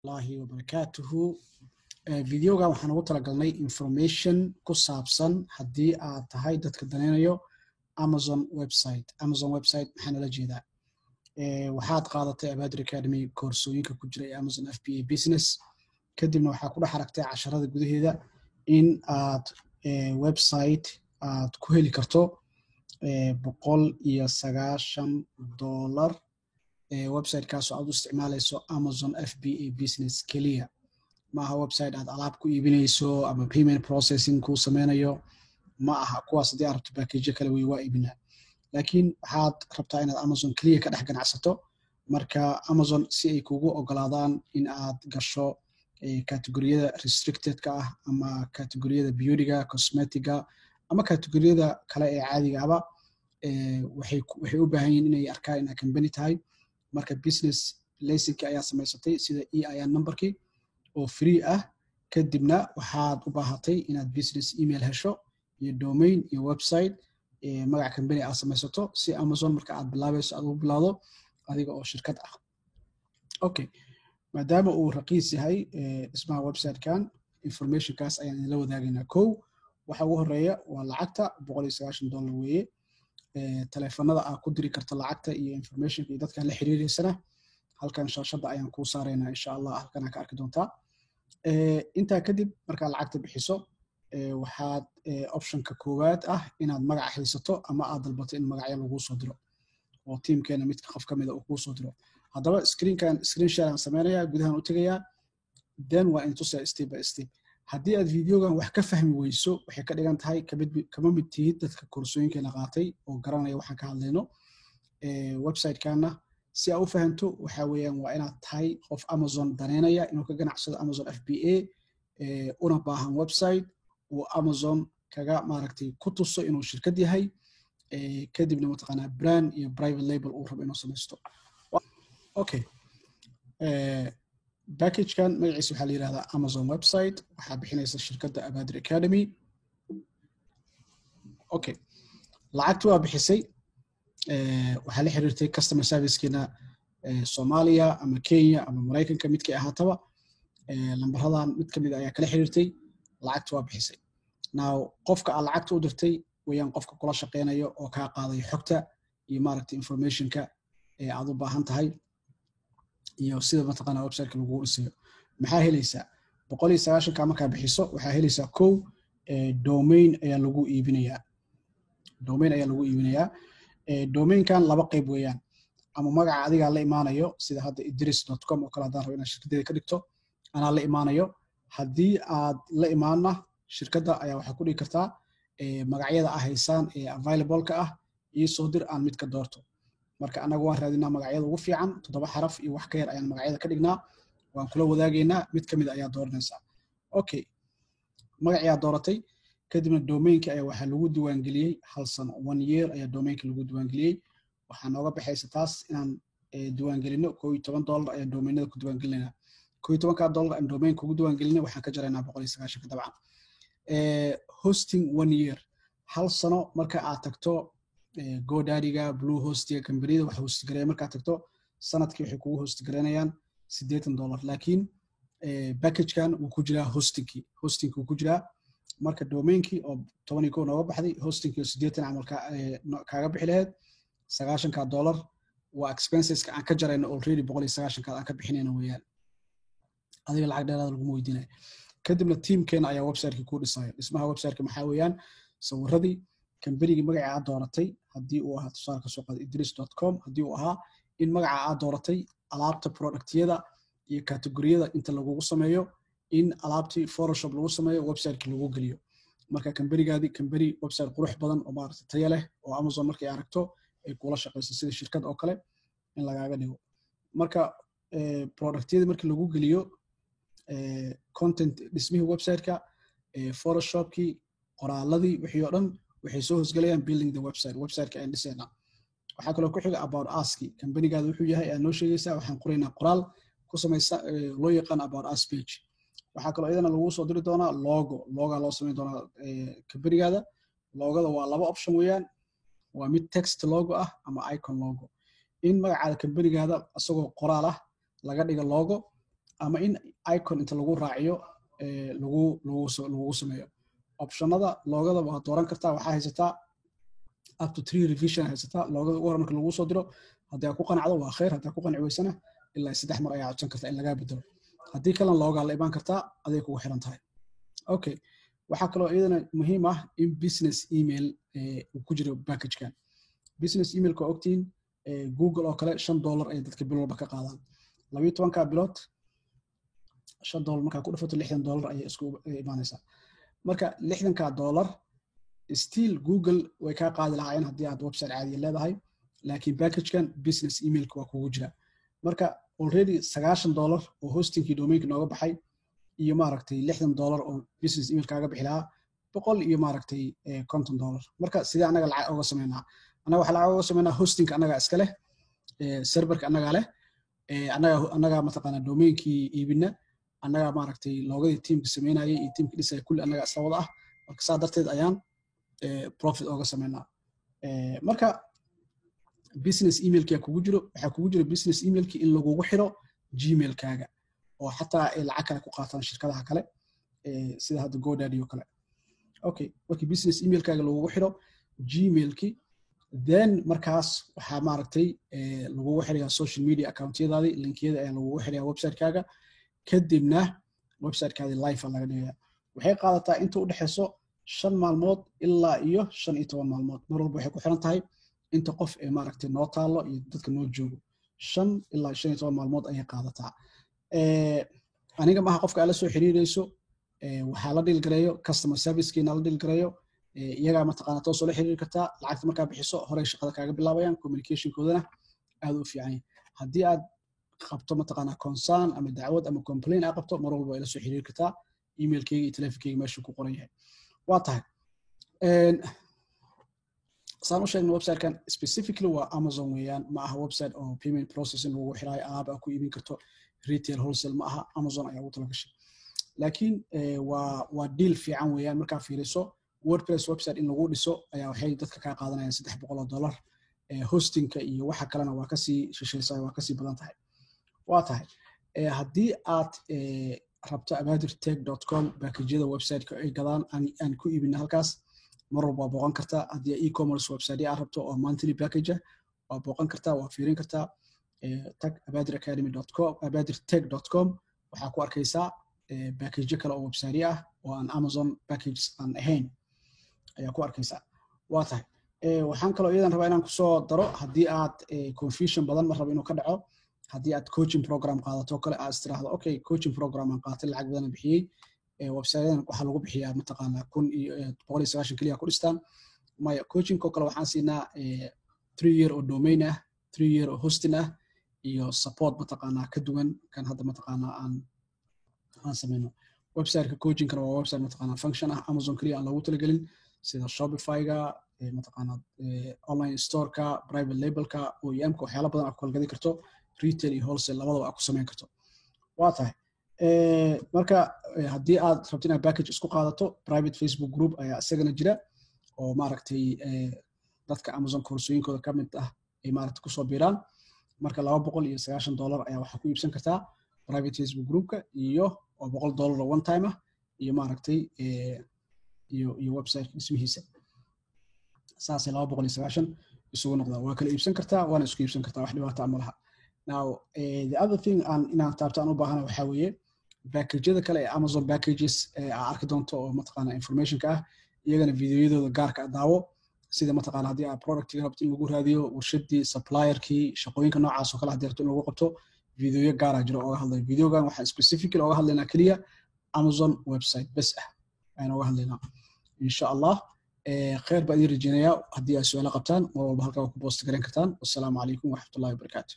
الله وبركاته فيديوغا waxaan ugu talagalnay information ku saabsan hadii aad tahay dadka daneynayo Amazon website maxaan la jeedaa waxaad qaadatay Abaadir Academy koorsooyinka ku jira Amazon FBA business kadibna waxa ku dhaxaragtay casharada gudaheeda in aad website aad ku heli karto $190 website kaas oo aad u isticmaalayso Amazon FBA business kaliya ma aha website aad alaab ku iibinayso ama payment processing ku sameynayo ma aha kuwaas hadii aad rabto package kale way waa iibinaa laakiin waxaad rabtaa inaad Amazon kaliya ka dhex ganacsato marka Amazon si ay kugu ogolaadaan in aad gasho category-yada restricted ka ah ama category-yada beauty-ga cosmetic-ga ama category-yada kale ee caadiga ah waxay u baahan yihiin inay arkaan in company tahay marka business license ayaa samaysatay sida EIN numberkii oo free ah kadibna waxaad u baahatay inaad business email hesho iyo domain iyo website magaca company aad samaysato si Amazon marka aad bilaabayso aad u bilaado adiga oo shirkad ah okay maadaama uu raqiis yahay ismaha website kan information kaas ayaan la wadaagaynaa waxa ugu horeeya waa lacagta $190 weeye telefoonada aad ku diri karto lacagta iyo information iyo dadka la xiriireysana halkan shaashada ayaan ku saareynaa insha Allah halkan ka arki doontaa inta kadib marka lacagta bixiso waxaad optionka koowaad ah inaad magac haysato ama aad dalbato in magacyo lagu soo diro oo teamkeena mid qof kamid ah uu ku soo diro hadaba screen share aan sameeynaya gudahan u tagayaa then waa intu step by step hadii aad videogan wax ka fahmi weyso waxay ka dhigan tahay kama mid tihid dadka koorsooyinkeena qaatay oo garanaya waxaan ka hadlayno website kana si aad u fahanto waxa weeyaan waa inaad tahay qof Amazon daneynaya inuu ka ganacsado Amazon FBA una baahan website oo Amazon kaga maaragtay ku tuso inuu shirkad yahay kadibna mataqaanaa brand iyo private label uu rabo inuu samaysto okay package kan magaciisa waxa la yiraahdaa Amazon website waxa bixinaysa shirkadda Abaadir Academy okay lacagtu waa bixisay waxa la xiriirtay customer service-kina Soomaaliya ama Kenya ama Mareykanka midkii ahaataba lambaradan mid kamid ayaa kala xiriirtay lacagtu waa bixisay now qofka aad lacagta u dirtay wayaan qofka kula shaqeynayo oo ka qaaday xogta iyo maaragtay information-ka aad u baahan tahay iyo sida mataqaanaa website-ka lagu dhisayo maxaa helaysaa 190 ka marka bixiso waxaa helaysaa domain ayaa lagu iibinayaa domain kan laba qayb weeyaan ama magaca adiga la imaanayo sida hadda idris.com oo kala hadaan rabo inaad shirkadeeda ka dhigto ana la imaanayo hadii aad la imaana shirkadda ayaa waxa ku dhigi kartaa magacyada ah haysan ee available ka ah iyo soo dir aan mid ka doorto marka anagu waan raadinaa magacyada ugu fiican 7 xaraf iyo wax ka yar ayaan magacyada ka dhignaa waan kula wadaagaynaa mid kamid ayaa dooranaysaa okay magaciya dooratay kadibna domain-ka ayaa waxa lagu diiwaan galiyay hal sano 1 year ayaa domain-ka lagu diiwaan galiyay waxa nooga baxaysa taas inaan diiwaan galino $12 ayaa domain-nada ku diiwaan galinaa $12 aan domain-ka ugu diiwaan galino waxaan ka jaraynaa 190 dabcan hosting 1 year hal sano marka aad tagto GoDaddy-ga Bluehost-ga kambaniyada wax host gareeya marka aad tagto sanadkii waxay kugu host gareynayaan $80 laakiin package-kan uu ku jiraa hosting ku jiraa marka domain-kii oo 11 nooga baxday hosting-kii 80 camalka kaaga bixi lahayd $90 waa expenses-ka aan ka jarayno already 190 aan ka bixinayno weeyaan adiga lacag dheeraad lagu weydiinay kadibna teamkeena ayaa website-ka ku dhisay ismaha website-ka maxaa weeyaan sawiradii company-ga magaca aad dooratay hadii uu ahaa tusaale soo qaad idris.com hadii uu ahaa in magaca aad dooratay alaabta product-yada iyo category-yada inta lagu sameeyo in alaabtii Photoshop lagu sameeyo website-ka lagu galiyo marka company website qurux badan oo maaragtay tayo leh oo Amazon markay aragto ay kula shaqeyso sida shirkad oo kale in lagaaga dhigo marka product-yada markii lagu galiyo content dhismihii website-ka Photoshop-kii qoraaladii wixii oo dhan waxay soo hosgalayaan building the website-ka aan dhisayna waxa kale oo ku xiga about us-kii company-gaada wuxuu yahay aan noo sheegaysaa waxaan qoraynaa qoraal ku samaysa loo yaqaan about us page waxa kale oo iyadana lagu soo diri doonaa logo loo sameyn doonaa company-gaada logada waa laba option weeyaan waa mid text logo ah ama icon logo in magaca company-gaada asagoo qoraal ah laga dhigo logo ama in icon inta lagu raaciyo lagu sameeyo optionada loogada waa dooran kartaa waxaa haysataa up to 3 revision haysataa loogada ugu hor marka lagu soo diro haddii aad ku qanacdo waa khayr haddii aad ku qanci weysana ilaa 3 mar ayaa codsan kartaa in laga bedelo haddii kalena loogaa la imaan kartaa aday kugu xiran tahay okay waxaa kaloo iyadana muhiim ah in business email uu ku jiro packagekan business email ka ogtiin Google oo kale $5 ay dadka bil walba ka qaadaan 12 bilood $5 marka ku dhufato $60 ay isku imaanaysaa marka $60 still Google way ka qaadi lahaayeen haddii aad website caadi leedahay laakiin packagekan business email ka waa kugu jira marka already $90 oo hostingkii domainka nooga baxay iyo maaragtay $60 oo business email kaaga bixi lahaa 100 iyo maaragtay $50 marka sidee anaga lacag uga sameynaa anaga waxa lacag uga sameynaa hosting anaga iska leh serverka anaga leh anaga mataqaana domainkii iibina anaga maaragtay loogadii teamka sameynayay iyo teamka dhisay kulli anaga isla wada ah marka saa darteed ayaan profit uga sameynaa marka business emailka kugu jiro waxa kugu jiro business emailka in lagugu xiro gmail kaaga oo xataa lacag kale ku qaataan shirkadaha kale sida hadda GoDaddy oo kale okay markii business email kaaga lagugu xiro gmailki then markaas waxa maaragtay lagugu xirayaa social media account-yadaadii linkiyada ayaa lagugu xirayaa website kaaga kadibna website kaadi live laga dhigayaa waxay qaadataa inta u dhaxayso 5 maalmood ilaa iyo 15 maalmood mar walba waxay ku xiran tahay inta qof ee maaragtay noo taalo iyo dadka noo joogo 5 ilaa 15 maalmood ayay qaadataa aniga maaha qofka ala soo xiriirayso waxa la dhil gareeyo customer service kiina la dhil gareeyo iyaga ma taqaana toos oo la xiriir kartaa lacagta markaa bixiso hore shaqada kaaga bilaabayaan communication koodana aad u fiican haddii aad qabto ma taqaana concern ama dacwad ama complaint aad qabto mar walba ila soo xiriir kartaa emailkayga iyo telefonkayga meesha ku qoran yahay waa tahay saan u sheegnay website-kan specifically waa Amazon weeyaan ma aha website oo payment processing lagu xiraay alaab aad ku iibin karto retail wholesale ma aha Amazon ayaa ugu talagashay laakiin waa deal fiican weeyaan markaa fiiriso WordPress website in lagu dhiso ayaa waxay dadka ka qaadanayaan $300 hostingka iyo waxa kalena waa ka sii shisheysay waa ka sii badan tahay waa tahay haddii aad rabto abadirtech.com package-yada website-ka ay gadaan aan ku iibina halkaas mar walba booqan kartaa haddii e-commerce website aad rabto oo monthly package waa booqan kartaa waa fiirin kartaa tag abadiracademy.com abadirtech.com waxaa ku arkaysaa package kale oo website ah oo aan Amazon packages aan ahayn ayaa ku arkaysaa waa tahay waxaan kaloo iyadan rabaa inaan ku soo daro haddii aad confusion badan ma rabo inuu ka dhaco haddii aad coaching program qaadato kale aad istiraahdo okay coaching program aan qaatay lacag badan bixiyay website-yadan waxa lagu bixiyaa mataqaana 190 kaliya ku dhistaan maya coaching ko kale waxaan siinaa 3 year oo domain ah 3 year oo hosting ah iyo support mataqaana ka duwan kan hadda mataqaana aan sameyno website-ka coaching kana waa website mataqaana function ah Amazon kaliya aan lagu talagelin sida Shopify-ga mataqaana online store-ka private label-ka OEM-ka waxyaalo badan aad ku kala gadi karto retail iyo wholesale labadaba aad ku sameyn karto waa tahay marka haddii aad rabto inaad package isku qaadato private Facebook group ayaa isagana jira oo maaragtay dadka Amazon koorsooyinkooda ka mid ah ay maaragtay ku soo biiraan marka $290 ayaa waxa ku iibsan kartaa private Facebook groupka iyo $100 one time ah iyo maaragtay iyo website ismihiisa saasay 290 isugu noqdaan waa kala iibsan kartaa waana isku iibsan kartaa wax dhibaato ama laha now the other thing inaan taabtaan u baahana waxa weeye package-yada kale ee Amazon packages aad arki doonto oo mataqaana information-ka ah iyagana videoyadooda gaarka ah daawo sida mataqaana haddii aad product-ga rabto in lagu raadiyo warshadii supplier-kii shaqooyinka noocaas oo kale haddii rabto in lagu qabto videoyo gaar ah jiro oo ga hadlayo videogan waxaan specifically oo ga hadlaynaa kaliya Amazon website bas ah ayaan uga hadlaynaa insha Allah khayr baa idin rajeynayaa haddii aad su'aalo qabtaan mar walba halkaa ku post garan kartaan wassalaamu calaykum waraxmatullaahi wabarakaatuh